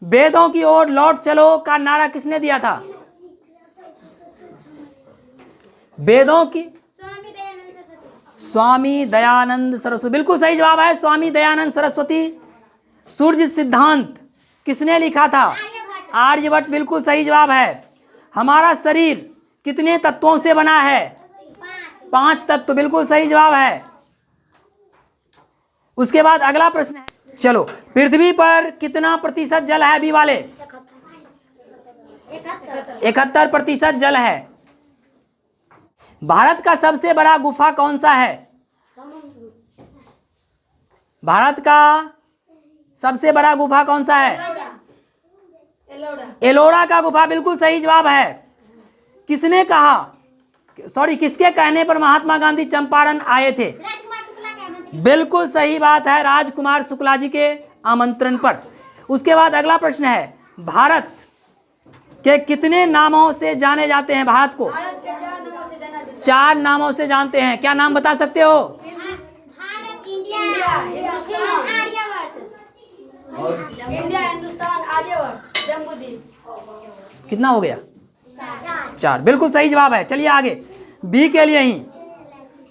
वेदों की ओर लौट चलो का नारा किसने दिया था? वेदों की स्वामी दयानंद सरस्वती, बिल्कुल सही जवाब है, स्वामी दयानंद सरस्वती। सूर्य सिद्धांत किसने लिखा था? आर्यभट्ट, बिल्कुल सही जवाब है। हमारा शरीर कितने तत्वों से बना है? 5 तत्व, बिल्कुल सही जवाब है। उसके बाद अगला प्रश्न है, चलो, पृथ्वी पर कितना प्रतिशत जल है? बी वाले 71% जल है। भारत का सबसे बड़ा गुफा कौन सा है? भारत का सबसे बड़ा गुफा कौन सा है? एलोरा का गुफा, बिल्कुल सही जवाब है। किसने कहा, सॉरी, किसके कहने पर महात्मा गांधी चंपारण आए थे? बिल्कुल सही बात है, राजकुमार शुक्ला जी के आमंत्रण पर। उसके बाद अगला प्रश्न है, भारत के कितने नामों से जाने जाते हैं? भारत को 4 नामों से जानते हैं, क्या नाम बता सकते हो? भारत, इंडिया, हिंदुस्तान, आर्यवर्त, जम्बूद्वीप। कितना हो गया? 4, बिल्कुल सही जवाब है। चलिए आगे, बी के लिए ही,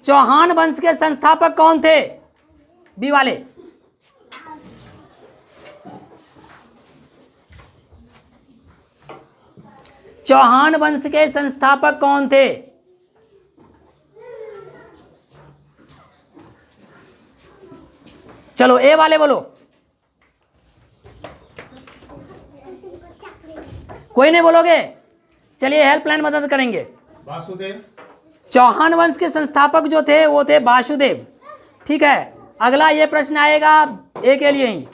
चौहान वंश के संस्थापक कौन थे? बी वाले चौहान वंश के संस्थापक कौन थे? चलो ए वाले बोलो, कोई नहीं बोलोगे? चलिए हेल्पलाइन मदद करेंगे। वासुदेव। चौहान वंश के संस्थापक जो थे वो थे वासुदेव। ठीक है, अगला ये प्रश्न आएगा ए के लिए ही,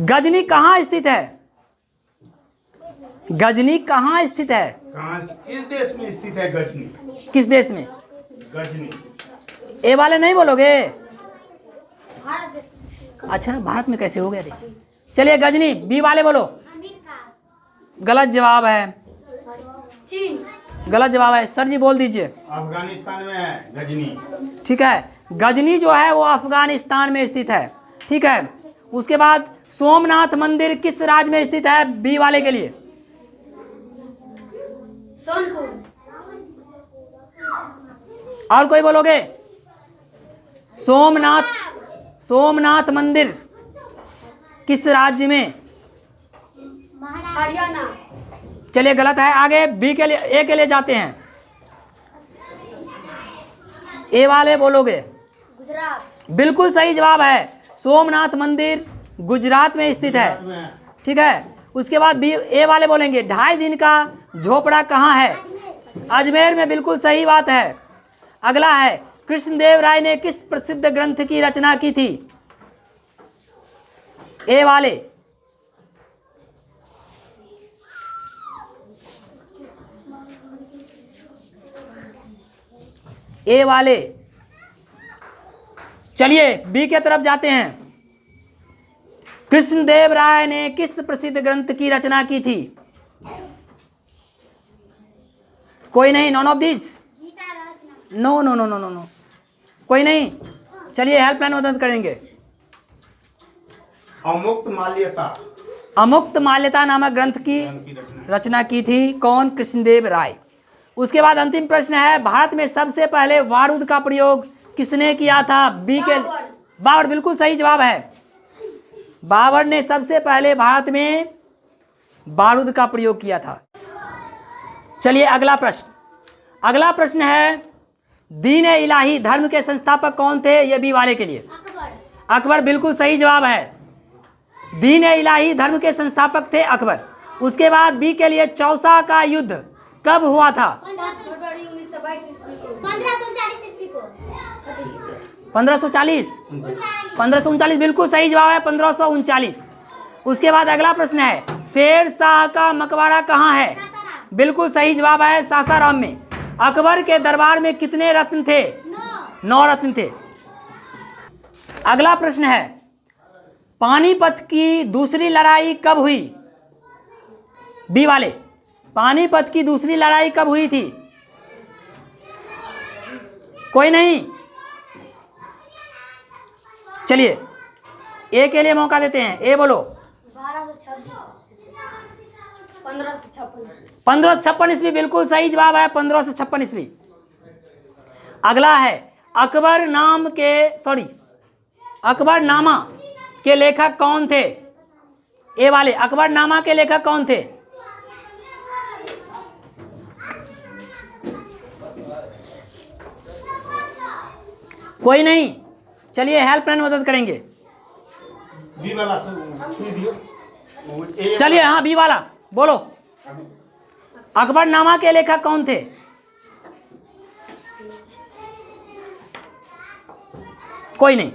गजनी कहाँ स्थित है? गजनी कहाँ स्थित है? किस देश में स्थित है गजनी? किस देश में? गजनी। ए वाले नहीं बोलोगे? अच्छा, भारत में कैसे हो गया रे? चलिए गजनी, बी वाले बोलो। गलत जवाब है, गलत जवाब है, सर जी बोल दीजिए। अफगानिस्तान में है गजनी। ठीक है, गजनी जो है वो अफगानिस्तान में स्थित है। ठीक है, उसके बाद सोमनाथ मंदिर किस राज्य में स्थित है? बी वाले के लिए सोनपुर। और कोई बोलोगे? सोमनाथ मंदिर किस राज्य में? हरियाणा। चलिए गलत है, आगे बी के लिए, ए के लिए जाते हैं। ए वाले बोलोगे? गुजरात। बिल्कुल सही जवाब है, सोमनाथ मंदिर गुजरात में स्थित है। ठीक है, उसके बाद बी, ए वाले बोलेंगे 2.5 दिन का झोपड़ा कहाँ है? अजमेर में, बिल्कुल सही बात है। अगला है, कृष्णदेव राय ने किस प्रसिद्ध ग्रंथ की रचना की थी? ए वाले ए वाले चलिए बी के तरफ जाते हैं। कृष्णदेव राय ने किस प्रसिद्ध ग्रंथ की रचना की थी? कोई नहीं, none of this, no no no no no no, कोई नहीं। चलिए हेल्पलाइन मदद करेंगे। अमुक्त माल्यता। अमुक्त माल्यता नामक ग्रंथ की रचना की थी कौन? कृष्णदेव राय। उसके बाद अंतिम प्रश्न है, भारत में सबसे पहले बारूद का प्रयोग किसने किया था? बी के बाबर, बिल्कुल सही जवाब है। बाबर ने सबसे पहले भारत में बारूद का प्रयोग किया था। चलिए अगला प्रश्न है, दीन ए इलाही धर्म के संस्थापक कौन थे? ये बी वाले के लिए अकबर, बिल्कुल सही जवाब है। दीन ए इलाही धर्म के संस्थापक थे अकबर। उसके बाद बी के लिए, चौसा का युद्ध कब हुआ था? 1539, बिल्कुल सही जवाब है, 1539। उसके बाद अगला प्रश्न है, शेर शाह का मकबरा कहाँ है? बिल्कुल सही जवाब है, सासाराम में। अकबर के दरबार में कितने रत्न थे? 9 रत्न थे। अगला प्रश्न है, पानीपत की दूसरी लड़ाई कब हुई? बी वाले, पानीपत की दूसरी लड़ाई कब हुई थी? कोई नहीं, चलिए ए के लिए मौका देते हैं। ए बोलो। 1556 1556 ईस्वी बिल्कुल सही जवाब है, 1556 ईस्वी। अगला है अकबरनामा के लेखक कौन थे? ए वाले अकबरनामा के लेखक कौन थे? कोई नहीं, चलिए हेल्पलाइन मदद करेंगे। बी वाला सुन दियो। ए चलिए हाँ बी वाला बोलो, अकबरनामा के लेखक कौन थे? कोई नहीं,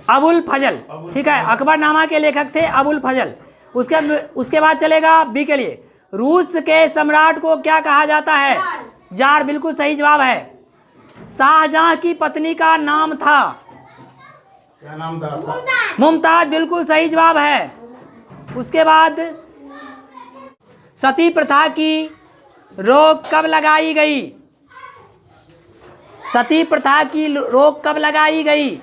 अबुल फजल। ठीक है, अकबरनामा के लेखक थे अबुल फजल। उसके बाद चलेगा बी के लिए, रूस के सम्राट को क्या कहा जाता है? जार बिल्कुल सही जवाब है। शाहजहां की पत्नी का नाम था? क्या नाम था? मुमताज बिल्कुल सही जवाब है। उसके बाद सती प्रथा की रोक कब लगाई गई? सती प्रथा की रोक कब लगाई गई?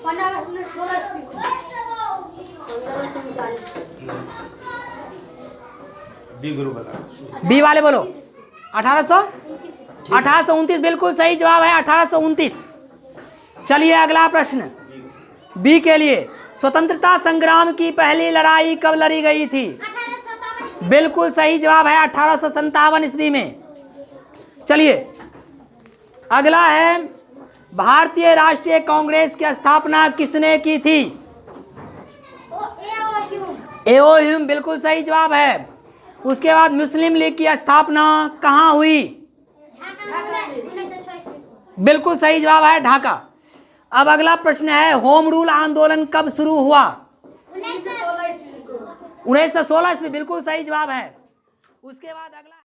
1539 बी गुरु बता। बी वाले बोलो, 1829 बिल्कुल सही जवाब है, 1829। चलिए अगला प्रश्न बी के लिए, स्वतंत्रता संग्राम की पहली लड़ाई कब लड़ी गई थी? 1857 बिल्कुल सही जवाब है, 1857 ईस्वी में। चलिए अगला है, भारतीय राष्ट्रीय कांग्रेस की स्थापना किसने की थी? एओ ह्यूम बिल्कुल सही जवाब है। उसके बाद मुस्लिम लीग की स्थापना कहाँ हुई? बिल्कुल सही जवाब है, ढाका। अब अगला प्रश्न है, होम रूल आंदोलन कब शुरू हुआ? 1916 1916 ईस्वी बिल्कुल सही जवाब है। उसके बाद अगला